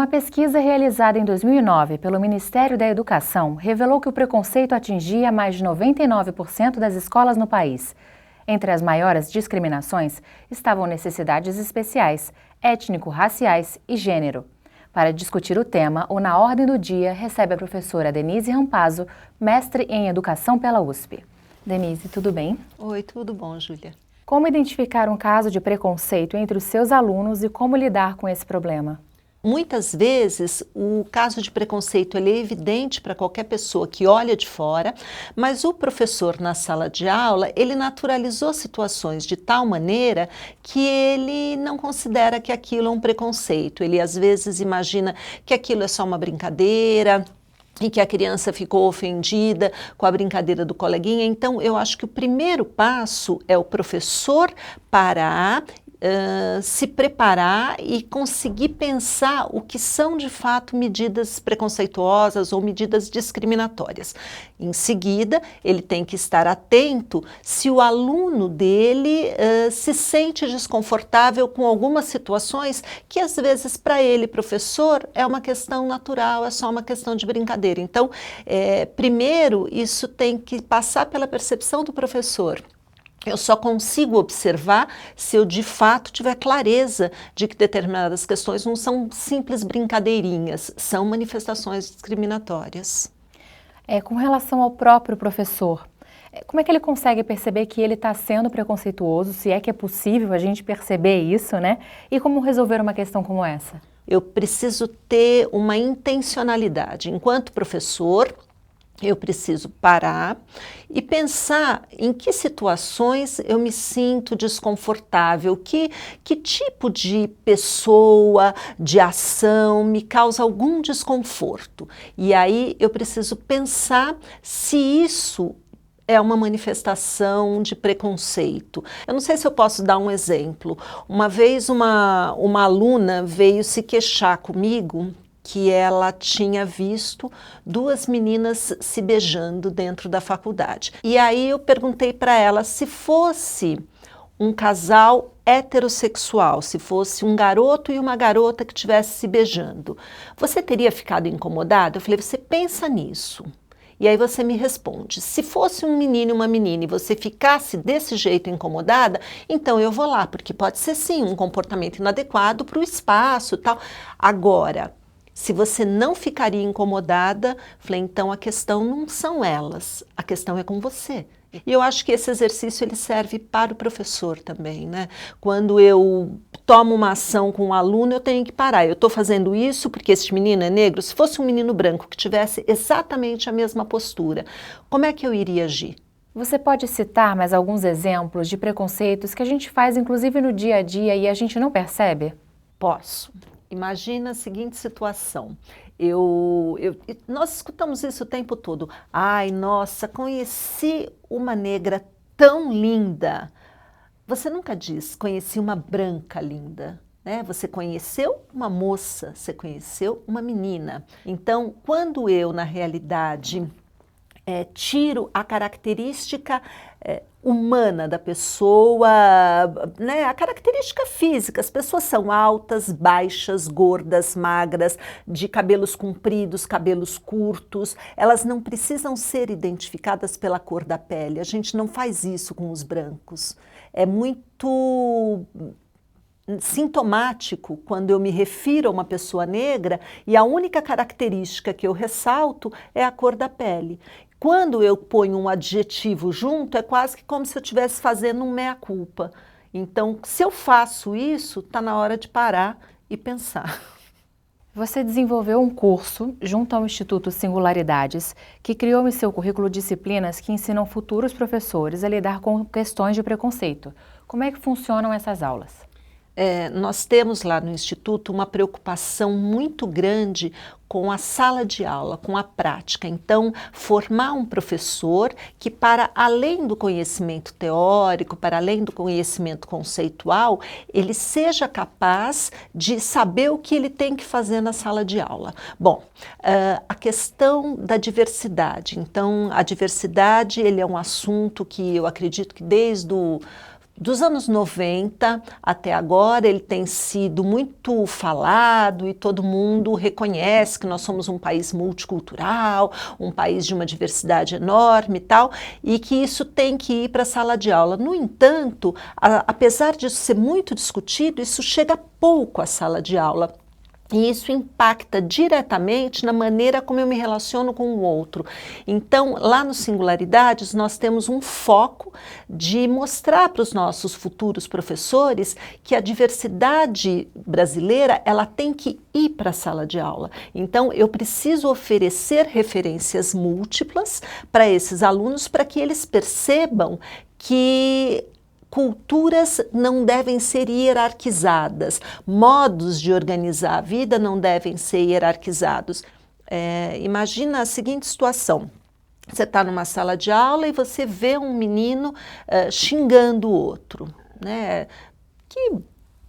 Uma pesquisa realizada em 2009 pelo Ministério da Educação revelou que o preconceito atingia mais de 99% das escolas no país. Entre as maiores discriminações estavam necessidades especiais, étnico-raciais e gênero. Para discutir o tema, o Na Ordem do Dia recebe a professora Denise Rampazzo, mestre em Educação pela USP. Denise, tudo bem? Oi, tudo bom, Júlia? Como identificar um caso de preconceito entre os seus alunos e como lidar com esse problema? Muitas vezes o caso de preconceito ele é evidente para qualquer pessoa que olha de fora, mas o professor na sala de aula, ele naturalizou situações de tal maneira que ele não considera que aquilo é um preconceito. Ele às vezes imagina que aquilo é só uma brincadeira, e que a criança ficou ofendida com a brincadeira do coleguinha. Então, eu acho que o primeiro passo é o professor parar, se preparar e conseguir pensar o que são de fato medidas preconceituosas ou medidas discriminatórias. Em seguida, ele tem que estar atento se o aluno dele se sente desconfortável com algumas situações que às vezes para ele, professor, é uma questão natural, é só uma questão de brincadeira. Então, primeiro, isso tem que passar pela percepção do professor. Eu só consigo observar se eu de fato tiver clareza de que determinadas questões não são simples brincadeirinhas, são manifestações discriminatórias. Com relação ao próprio professor, como é que ele consegue perceber que ele está sendo preconceituoso, se é que é possível a gente perceber isso, né? E como resolver uma questão como essa? Eu preciso ter uma intencionalidade. Enquanto professor, eu preciso parar e pensar em que situações eu me sinto desconfortável, que tipo de pessoa, de ação me causa algum desconforto. E aí eu preciso pensar se isso é uma manifestação de preconceito. Eu não sei se eu posso dar um exemplo. Uma vez uma aluna veio se queixar comigo que ela tinha visto duas meninas se beijando dentro da faculdade. E aí eu perguntei para ela se fosse um casal heterossexual, se fosse um garoto e uma garota que estivesse se beijando, você teria ficado incomodada? Eu falei, você pensa nisso. E aí você me responde, se fosse um menino e uma menina e você ficasse desse jeito incomodada, então eu vou lá, porque pode ser sim um comportamento inadequado para o espaço e tal. Agora, se você não ficaria incomodada, falei, então a questão não são elas, a questão é com você. E eu acho que esse exercício ele serve para o professor também, né? Quando eu tomo uma ação com um aluno, eu tenho que parar. Eu estou fazendo isso porque este menino é negro. Se fosse um menino branco que tivesse exatamente a mesma postura, como é que eu iria agir? Você pode citar mais alguns exemplos de preconceitos que a gente faz inclusive no dia a dia e a gente não percebe? Posso. Imagina a seguinte situação, nós escutamos isso o tempo todo, ai nossa, conheci uma negra tão linda. Você nunca diz, conheci uma branca linda, né? Você conheceu uma moça, você conheceu uma menina. Então, quando eu, na realidade, tiro a característica humana da pessoa, né, a característica física, as pessoas são altas, baixas, gordas, magras, de cabelos compridos, cabelos curtos, elas não precisam ser identificadas pela cor da pele, a gente não faz isso com os brancos. É muito sintomático quando eu me refiro a uma pessoa negra e a única característica que eu ressalto é a cor da pele. Quando eu ponho um adjetivo junto, é quase que como se eu estivesse fazendo um meia-culpa. Então, se eu faço isso, está na hora de parar e pensar. Você desenvolveu um curso junto ao Instituto Singularidades, que criou em seu currículo disciplinas que ensinam futuros professores a lidar com questões de preconceito. Como é que funcionam essas aulas? Nós temos lá no Instituto uma preocupação muito grande com a sala de aula, com a prática. Então, formar um professor que, para além do conhecimento teórico, para além do conhecimento conceitual, ele seja capaz de saber o que ele tem que fazer na sala de aula. Bom, a questão da diversidade. Então, a diversidade ele é um assunto que eu acredito que desde Dos anos 90 até agora, ele tem sido muito falado e todo mundo reconhece que nós somos um país multicultural, um país de uma diversidade enorme e tal, e que isso tem que ir para a sala de aula. No entanto, apesar disso ser muito discutido, isso chega pouco à sala de aula. E isso impacta diretamente na maneira como eu me relaciono com o outro. Então, lá no Singularidades, nós temos um foco de mostrar para os nossos futuros professores que a diversidade brasileira, ela tem que ir para a sala de aula. Então, eu preciso oferecer referências múltiplas para esses alunos para que eles percebam que culturas não devem ser hierarquizadas, modos de organizar a vida não devem ser hierarquizados. Imagina a seguinte situação. Você está numa sala de aula e você vê um menino xingando o outro, né? Que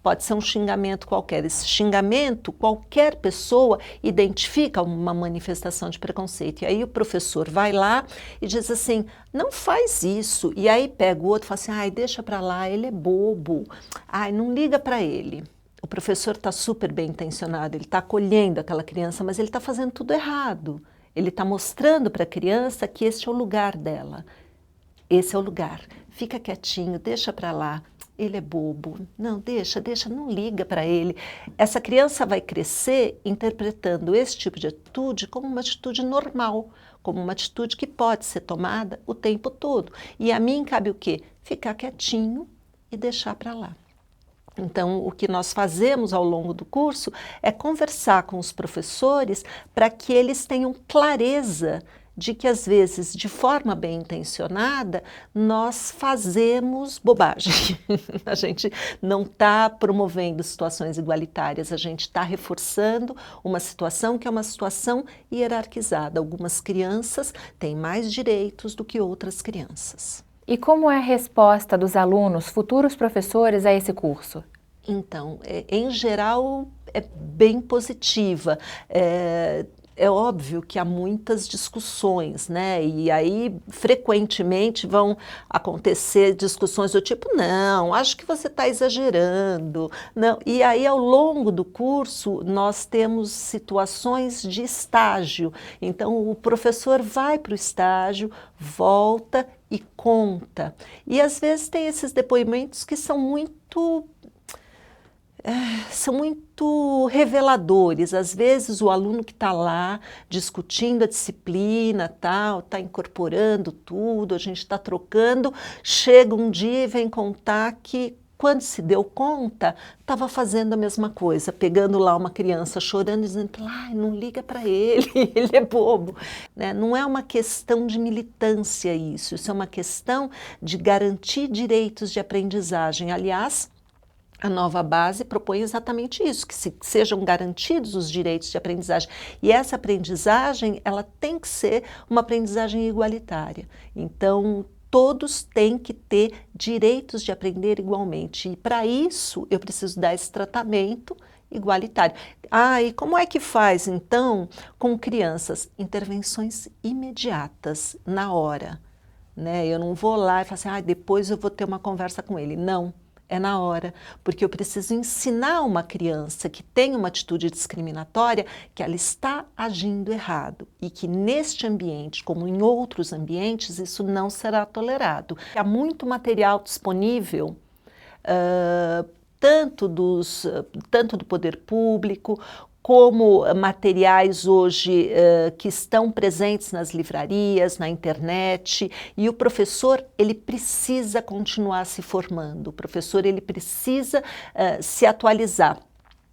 pode ser um xingamento qualquer. Esse xingamento, qualquer pessoa identifica uma manifestação de preconceito. E aí o professor vai lá e diz assim, não faz isso. E aí pega o outro e fala assim, ai, deixa para lá, ele é bobo. Ai, não liga para ele. O professor está super bem intencionado, ele está acolhendo aquela criança, mas ele está fazendo tudo errado. Ele está mostrando para a criança que este é o lugar dela. Esse é o lugar. Fica quietinho, deixa para lá. Ele é bobo. Não, deixa, não liga para ele. Essa criança vai crescer interpretando esse tipo de atitude como uma atitude normal, como uma atitude que pode ser tomada o tempo todo. E a mim cabe o quê? Ficar quietinho e deixar para lá. Então, o que nós fazemos ao longo do curso é conversar com os professores para que eles tenham clareza de que, às vezes, de forma bem intencionada, nós fazemos bobagem. A gente não está promovendo situações igualitárias, a gente está reforçando uma situação que é uma situação hierarquizada. Algumas crianças têm mais direitos do que outras crianças. E como é a resposta dos alunos, futuros professores, a esse curso? Então, em geral, é bem positiva. É óbvio que há muitas discussões, né? E aí, frequentemente, vão acontecer discussões do tipo, não, acho que você está exagerando. Não. E aí, ao longo do curso, nós temos situações de estágio. Então, o professor vai para o estágio, volta e conta. E, às vezes, tem esses depoimentos que são muito reveladores. Às vezes o aluno que está lá discutindo a disciplina, está incorporando tudo, a gente está trocando, chega um dia e vem contar que quando se deu conta, estava fazendo a mesma coisa, pegando lá uma criança chorando e dizendo, não liga para ele, ele é bobo. Né? Não é uma questão de militância isso é uma questão de garantir direitos de aprendizagem. Aliás, a nova base propõe exatamente isso, que sejam garantidos os direitos de aprendizagem. E essa aprendizagem, ela tem que ser uma aprendizagem igualitária. Então, todos têm que ter direitos de aprender igualmente. E para isso, eu preciso dar esse tratamento igualitário. E como é que faz, então, com crianças? Intervenções imediatas, na hora. Né? Eu não vou lá e falo assim, depois eu vou ter uma conversa com ele. Não. É na hora, porque eu preciso ensinar uma criança que tem uma atitude discriminatória que ela está agindo errado e que neste ambiente, como em outros ambientes, isso não será tolerado. Há muito material disponível, tanto do poder público, como materiais hoje que estão presentes nas livrarias, na internet, e o professor ele precisa continuar se formando, o professor ele precisa se atualizar.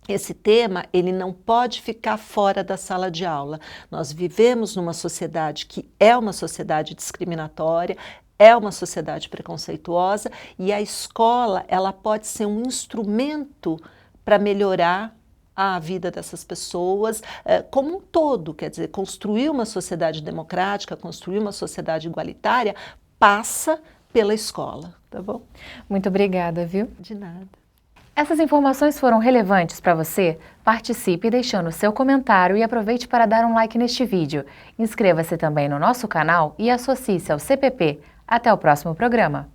Esse tema ele não pode ficar fora da sala de aula. Nós vivemos numa sociedade que é uma sociedade discriminatória, é uma sociedade preconceituosa, e a escola ela pode ser um instrumento para melhorar a vida dessas pessoas como um todo, quer dizer, construir uma sociedade democrática, construir uma sociedade igualitária, passa pela escola, tá bom? Muito obrigada, viu? De nada. Essas informações foram relevantes para você? Participe deixando seu comentário e aproveite para dar um like neste vídeo. Inscreva-se também no nosso canal e associe-se ao CPP. Até o próximo programa.